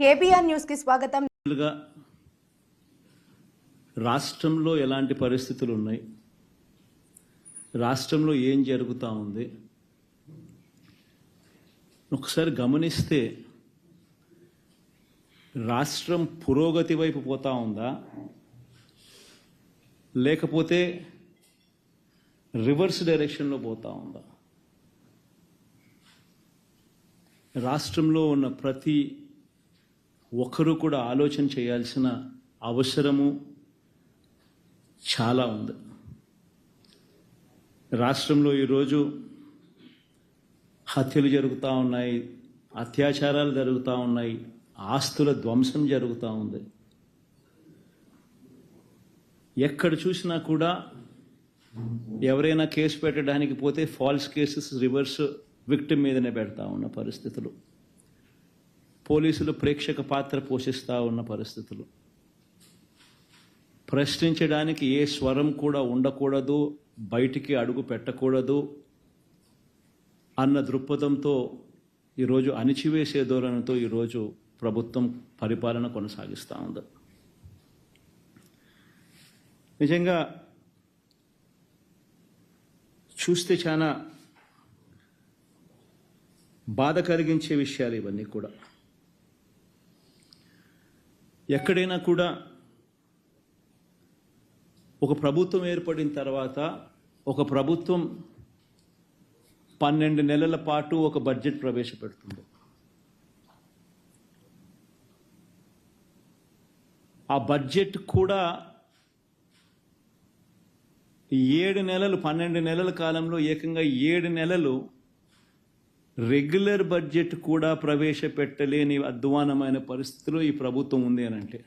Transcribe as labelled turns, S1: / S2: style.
S1: KBR news కి స్వాగతం.
S2: రాష్ట్రంలో ఎలాంటి పరిస్థితులు ఉన్నాయి, రాష్ట్రంలో ఏం జరుగుతూ ఉంది ఒకసారి గమనిస్తే రాష్ట్రం పురోగతి వైపు పోతా ఉందా లేకపోతే రివర్స్ డైరెక్షన్లో పోతా ఉందా? రాష్ట్రంలో ఉన్న ప్రతి ఒక్కరూ కూడా ఆలోచన చేయాల్సిన అవసరము చాలా ఉంది. రాష్ట్రంలో ఈరోజు హత్యలు జరుగుతూ ఉన్నాయి, అత్యాచారాలు జరుగుతూ ఉన్నాయి, ఆస్తుల ధ్వంసం జరుగుతూ ఉంది. ఎక్కడ చూసినా కూడా ఎవరైనా కేసు పెట్టడానికి పోతే ఫాల్స్ కేసెస్ రివర్స్ విక్టిమ్ మీదనే పెడతా ఉన్న పరిస్థితులు, పోలీసులు ప్రేక్షక పాత్ర పోషిస్తూ ఉన్న పరిస్థితులు, ప్రశ్నించడానికి ఏ స్వరం కూడా ఉండకూడదు, బయటికి అడుగు పెట్టకూడదు అన్న దృక్పథంతో ఈరోజు అణిచివేసే ధోరణితో ఈరోజు ప్రభుత్వం పరిపాలన కొనసాగిస్తూ ఉంది. నిజంగా చూస్తే చాలా బాధ కలిగించే విషయాలు ఇవన్నీ కూడా. ఎక్కడైనా కూడా ఒక ప్రభుత్వం ఏర్పడిన తర్వాత ఒక ప్రభుత్వం 12 నెలల పాటు ఒక బడ్జెట్ ప్రవేశపెడుతుంది. ఆ బడ్జెట్ కూడా 7 నెలలు 12 నెలల కాలంలో ఏకంగా 7 నెలలు రెగ్యులర్ బడ్జెట్ కూడా ప్రవేశపెట్టలేని అధ్వానమైన పరిస్థితిలో ఈ ప్రభుత్వం ఉంది అని అంటే